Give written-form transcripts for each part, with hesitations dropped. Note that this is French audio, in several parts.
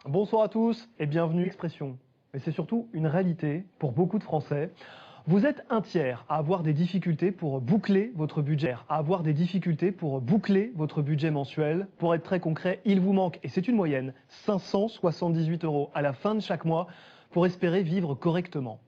Bonsoir à tous et bienvenue. Expression, mais c'est surtout une réalité pour beaucoup de Français. Vous êtes un tiers à avoir des difficultés pour boucler votre budget, mensuel. Pour être très concret, il vous manque, et c'est une moyenne, 578 € à la fin de chaque mois pour espérer vivre correctement.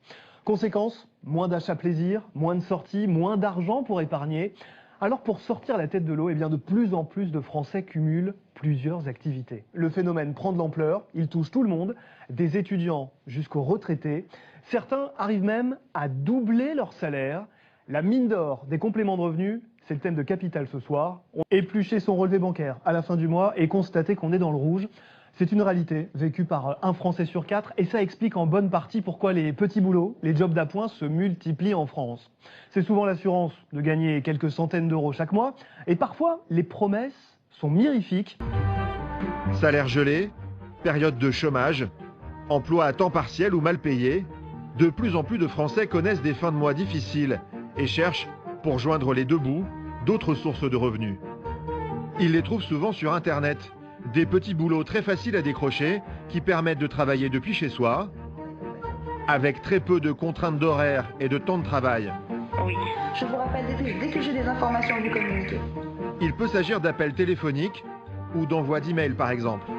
Conséquence, moins d'achats plaisir, moins de sorties, moins d'argent pour épargner. Alors pour sortir la tête de l'eau, eh bien de plus en plus de Français cumulent plusieurs activités. Le phénomène prend de l'ampleur, il touche tout le monde, des étudiants jusqu'aux retraités. Certains arrivent même à doubler leur salaire. La mine d'or des compléments de revenus, c'est le thème de Capital ce soir. Éplucher son relevé bancaire à la fin du mois et constater qu'on est dans le rouge. C'est une réalité vécue par un Français sur 4 et ça explique en bonne partie pourquoi les petits boulots, les jobs d'appoint se multiplient en France. C'est souvent l'assurance de gagner quelques centaines d'euros chaque mois et parfois les promesses sont mirifiques. Salaire gelé, période de chômage, emploi à temps partiel ou mal payé, de plus en plus de Français connaissent des fins de mois difficiles et cherchent, pour joindre les deux bouts, d'autres sources de revenus. Ils les trouvent souvent sur Internet. Des petits boulots très faciles à décrocher qui permettent de travailler depuis chez soi, avec très peu de contraintes d'horaire et de temps de travail. Oui. Je vous rappelle, dès que j'ai des informations, vous communiquez. Il peut s'agir d'appels téléphoniques ou d'envoi d'emails par exemple.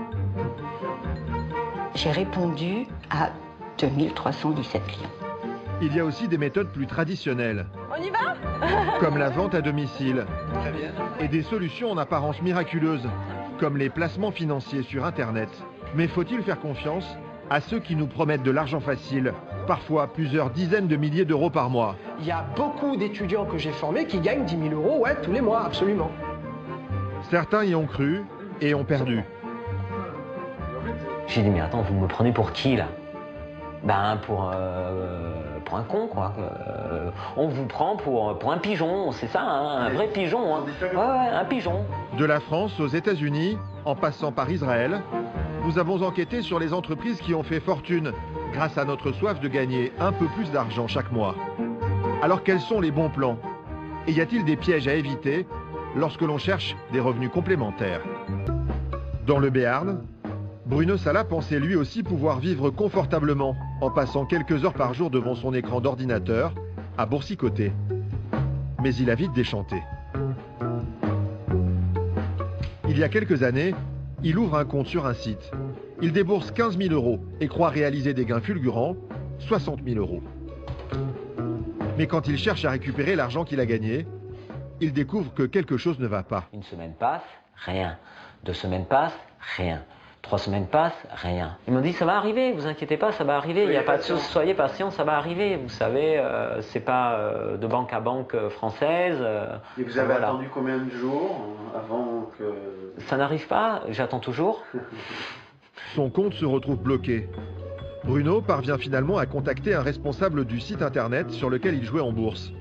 J'ai répondu à 2317 clients. Il y a aussi des méthodes plus traditionnelles. On y va? Comme la vente à domicile. Très bien. Et des solutions en apparence miraculeuses, comme les placements financiers sur Internet. Mais faut-il faire confiance à ceux qui nous promettent de l'argent facile, parfois plusieurs dizaines de milliers d'euros par mois? Il y a beaucoup d'étudiants que j'ai formés qui gagnent 10 000 € tous les mois, absolument. Certains y ont cru et ont perdu. J'ai dit, mais attends, vous me prenez pour qui, là? Ben, pour un con, quoi. On vous prend pour un pigeon, c'est ça, hein, un vrai pigeon. Hein. Ouais, un pigeon. De la France aux États-Unis, en passant par Israël, nous avons enquêté sur les entreprises qui ont fait fortune grâce à notre soif de gagner un peu plus d'argent chaque mois. Alors quels sont les bons plans? Et y a-t-il des pièges à éviter lorsque l'on cherche des revenus complémentaires? Dans le Béarn, Bruno Sala pensait lui aussi pouvoir vivre confortablement en passant quelques heures par jour devant son écran d'ordinateur à boursicoter. Mais il a vite déchanté. Il y a quelques années, il ouvre un compte sur un site. Il débourse 15 000 € et croit réaliser des gains fulgurants, 60 000 €. Mais quand il cherche à récupérer l'argent qu'il a gagné, il découvre que quelque chose ne va pas. Une semaine passe, rien. 2 semaines passent, rien. 3 semaines passent, rien. Ils m'ont dit, ça va arriver, vous inquiétez pas, ça va arriver, il n'y a pas de souci, soyez patient, ça va arriver. Vous savez, c'est pas de banque à banque française. Et vous avez attendu combien de jours avant que... Ça n'arrive pas, j'attends toujours. Son compte se retrouve bloqué. Bruno parvient finalement à contacter un responsable du site internet sur lequel il jouait en bourse.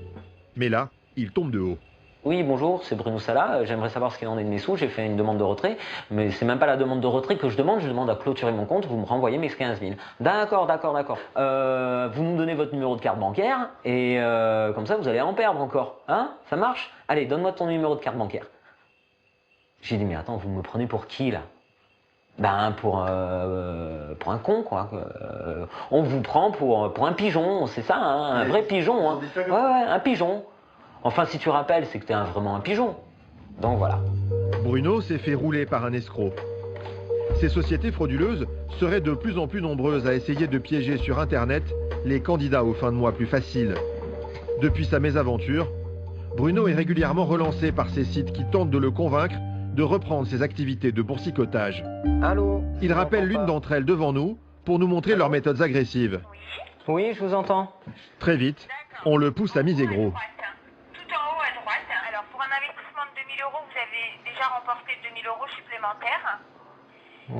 Mais là, il tombe de haut. Oui, bonjour, c'est Bruno Sala, j'aimerais savoir ce qu'il en est de mes sous, j'ai fait une demande de retrait, mais c'est même pas la demande de retrait que je demande à clôturer mon compte, vous me renvoyez mes 15 000. D'accord. Vous nous donnez votre numéro de carte bancaire, et comme ça vous allez en perdre encore, hein? Ça marche? Allez, donne-moi ton numéro de carte bancaire. J'ai dit, mais attends, vous me prenez pour qui, là? Ben, pour un con, quoi. On vous prend pour un pigeon, c'est ça, hein, un vrai pigeon, hein. Ouais, un pigeon. Enfin, si tu rappelles, c'est que t'es vraiment un pigeon. Donc voilà. Bruno s'est fait rouler par un escroc. Ces sociétés frauduleuses seraient de plus en plus nombreuses à essayer de piéger sur Internet les candidats aux fins de mois plus faciles. Depuis sa mésaventure, Bruno est régulièrement relancé par ces sites qui tentent de le convaincre de reprendre ses activités de boursicotage. Allô? Il rappelle l'une d'entre elles devant nous pour nous montrer leurs méthodes agressives. Oui, je vous entends. Très vite, on le pousse à miser gros. Vous avez déjà remporté 2 000 € supplémentaires.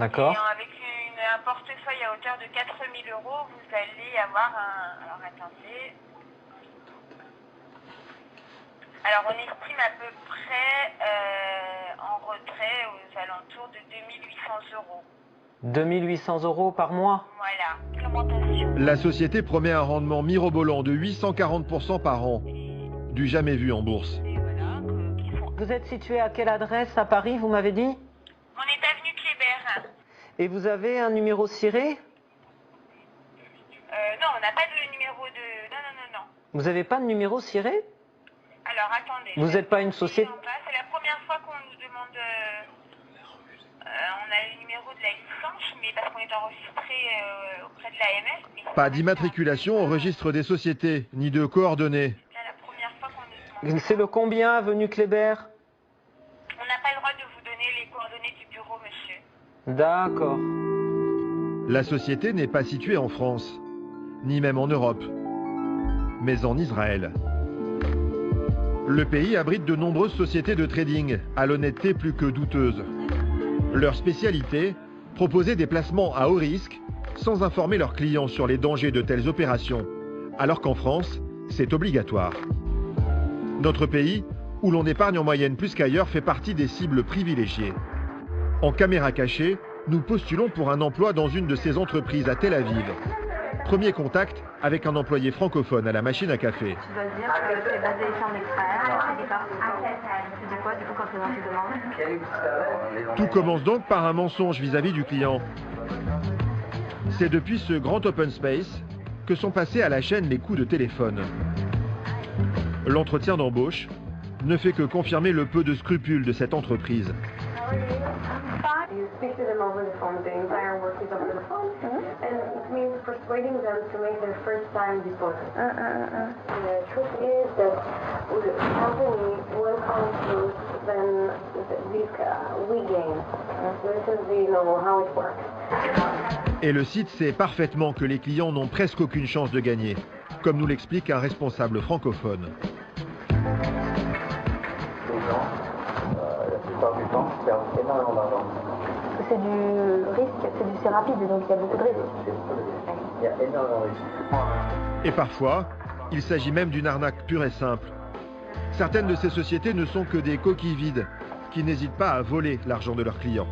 D'accord. Et avec un portefeuille à hauteur de 4 000 €, vous allez avoir un... Alors attendez. Alors on estime à peu près en retrait aux alentours de 2 800 2 800 €. € par mois? Voilà, augmentation. La société promet un rendement mirobolant de 840% par an, du jamais vu en bourse. Vous êtes situé à quelle adresse à Paris, vous m'avez dit? On est avenue Kléber. Et vous avez un numéro ciré? Non, on n'a pas de numéro de... Non, non, non, non. Vous n'avez pas de numéro ciré? Alors, attendez. Vous n'êtes pas une société? C'est la première fois qu'on nous demande... on a le numéro de la licence, mais parce qu'on est enregistré auprès de l'AMF. Pas d'immatriculation au registre des sociétés, ni de coordonnées. C'est la première fois qu'on nous demande. C'est le combien, avenue Kléber? On n'a pas le droit de vous donner les coordonnées du bureau, monsieur. D'accord. La société n'est pas située en France, ni même en Europe, mais en Israël. Le pays abrite de nombreuses sociétés de trading, à l'honnêteté plus que douteuse. Leur spécialité, proposer des placements à haut risque, sans informer leurs clients sur les dangers de telles opérations, alors qu'en France, c'est obligatoire. Notre pays, où l'on épargne en moyenne plus qu'ailleurs, fait partie des cibles privilégiées. En caméra cachée, nous postulons pour un emploi dans une de ces entreprises à Tel Aviv. Premier contact avec un employé francophone à la machine à café. Tu dois dire que tu es basé ici en exprès. Tu dis pas. Tu dis quoi du coup quand tu demandes? Tout commence donc par un mensonge vis-à-vis du client. C'est depuis ce grand open space que sont passés à la chaîne les coups de téléphone. L'entretien d'embauche ne fait que confirmer le peu de scrupules de cette entreprise. You speak to them over the phone. The entire work is over the phone, and it means persuading them to make their first time deposit. The truth is that the company will come through, then we gain. This is how it works. Et le site sait parfaitement que les clients n'ont presque aucune chance de gagner, comme nous l'explique un responsable francophone. La plupart du temps, c'est énormément d'argent. C'est du risque, c'est rapide, donc il y a beaucoup de risques. Il y a énormément de risques. Et parfois, il s'agit même d'une arnaque pure et simple. Certaines de ces sociétés ne sont que des coquilles vides, qui n'hésitent pas à voler l'argent de leurs clients.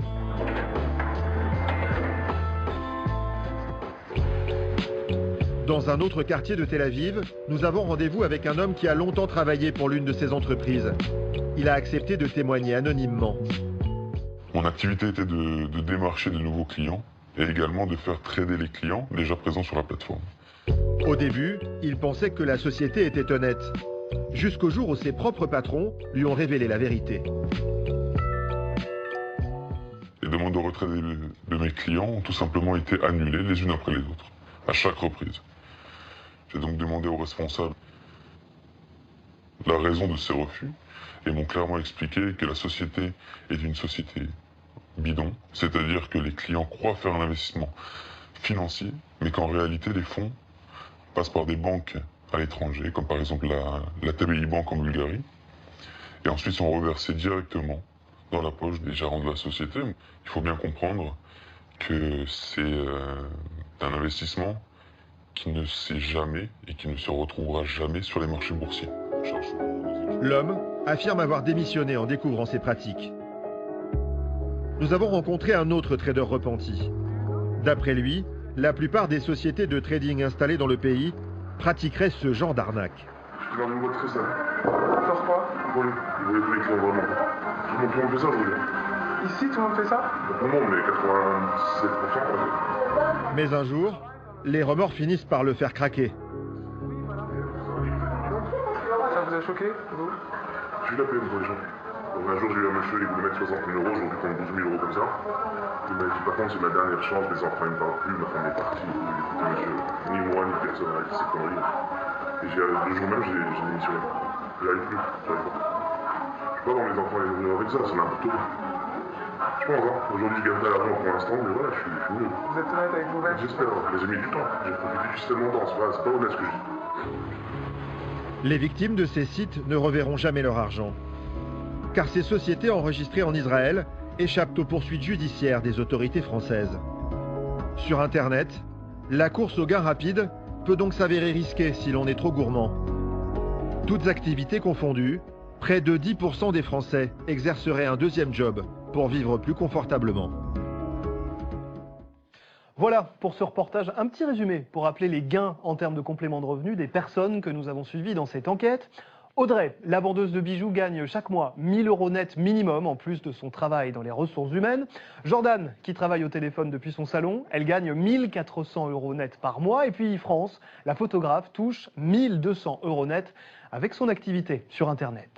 Dans un autre quartier de Tel Aviv, nous avons rendez-vous avec un homme qui a longtemps travaillé pour l'une de ces entreprises. Il a accepté de témoigner anonymement. Mon activité était de démarcher de nouveaux clients et également de faire trader les clients déjà présents sur la plateforme. Au début, il pensait que la société était honnête, jusqu'au jour où ses propres patrons lui ont révélé la vérité. Les demandes de retrait de mes clients ont tout simplement été annulées les unes après les autres, à chaque reprise. J'ai donc demandé aux responsables la raison de ces refus et m'ont clairement expliqué que la société est une société bidon, c'est-à-dire que les clients croient faire un investissement financier, mais qu'en réalité les fonds passent par des banques à l'étranger, comme par exemple la TBI Bank en Bulgarie, et ensuite sont reversés directement dans la poche des gérants de la société. Il faut bien comprendre que c'est un investissement qui ne sait jamais et qui ne se retrouvera jamais sur les marchés boursiers. L'homme affirme avoir démissionné en découvrant ces pratiques. Nous avons rencontré un autre trader repenti. D'après lui, la plupart des sociétés de trading installées dans le pays pratiqueraient ce genre d'arnaque. Je te donne une boîte très simple. Faire quoi? Voler tous les clients vraiment. Tout le monde fait ça aujourd'hui. Ici, tout le monde fait ça? Tout le monde, mais 87%. Mais un jour, les remords finissent par le faire craquer. Ça vous a choqué, vous? J'ai eu la peine pour les gens. Donc un jour, j'ai eu un monsieur, il voulait mettre 60 000 euros, j'ai dû prendre 12 000 euros comme ça. Il m'a dit, par contre, c'est ma dernière chance, les enfants, ils ne parlent plus, ma femme est partie. Écoutez, monsieur, ni moi, ni personne n'a dit ces conneries. Et le jour même, j'ai démissionné. J'arrive plus, j'arrive pas. Je peux pas voir mes enfants les nourrir avec ça, c'est n'importe quoi. Je pense, hein. Aujourd'hui, je gagne de l'argent pour l'instant, mais voilà, je suis nul. Vous êtes honnête avec vous-même? J'espère, mais j'ai mis du temps. J'ai profité du système longtemps, c'est pas honnête ce que je dis. Les victimes de ces sites ne reverront jamais leur argent. Car ces sociétés enregistrées en Israël échappent aux poursuites judiciaires des autorités françaises. Sur Internet, la course au gain rapide peut donc s'avérer risquée si l'on est trop gourmand. Toutes activités confondues, près de 10% des Français exerceraient un deuxième job pour vivre plus confortablement. Voilà pour ce reportage, un petit résumé pour rappeler les gains en termes de complément de revenus des personnes que nous avons suivies dans cette enquête. Audrey, la vendeuse de bijoux, gagne chaque mois 1 000 € net minimum, en plus de son travail dans les ressources humaines. Jordan, qui travaille au téléphone depuis son salon, elle gagne 1 400 € net par mois. Et puis France, la photographe, touche 1 200 € net avec son activité sur Internet.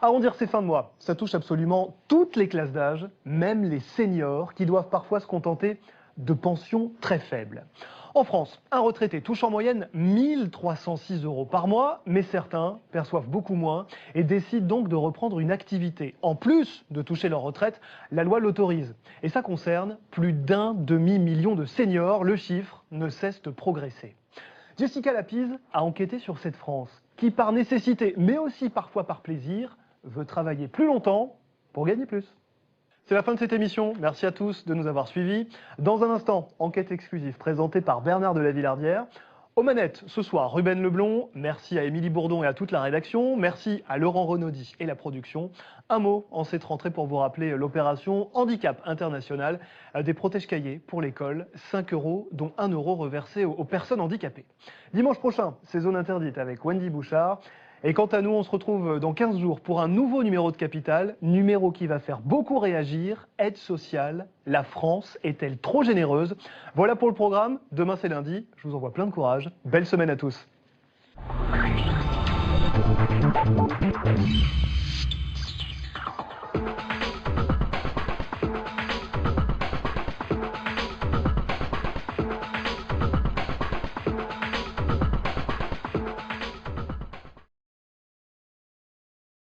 Arrondir ses fins de mois, ça touche absolument toutes les classes d'âge, même les seniors, qui doivent parfois se contenter de pensions très faibles. En France, un retraité touche en moyenne 1 306 € par mois, mais certains perçoivent beaucoup moins et décident donc de reprendre une activité. En plus de toucher leur retraite, la loi l'autorise. Et ça concerne plus d'1 demi-million de seniors. Le chiffre ne cesse de progresser. Jessica Lapise a enquêté sur cette France qui, par nécessité, mais aussi parfois par plaisir, veut travailler plus longtemps pour gagner plus. C'est la fin de cette émission. Merci à tous de nous avoir suivis. Dans un instant, enquête exclusive présentée par Bernard de la Villardière. Aux manettes, ce soir, Ruben Leblond. Merci à Émilie Bourdon et à toute la rédaction. Merci à Laurent Renaudy et la production. Un mot en cette rentrée pour vous rappeler l'opération Handicap International des protège-cahiers pour l'école. 5 €, dont 1 € reversé aux personnes handicapées. Dimanche prochain, c'est Zone Interdite avec Wendy Bouchard. Et quant à nous, on se retrouve dans 15 jours pour un nouveau numéro de Capital, numéro qui va faire beaucoup réagir. Aide sociale, la France est-elle trop généreuse? Voilà pour le programme. Demain c'est lundi. Je vous envoie plein de courage. Belle semaine à tous.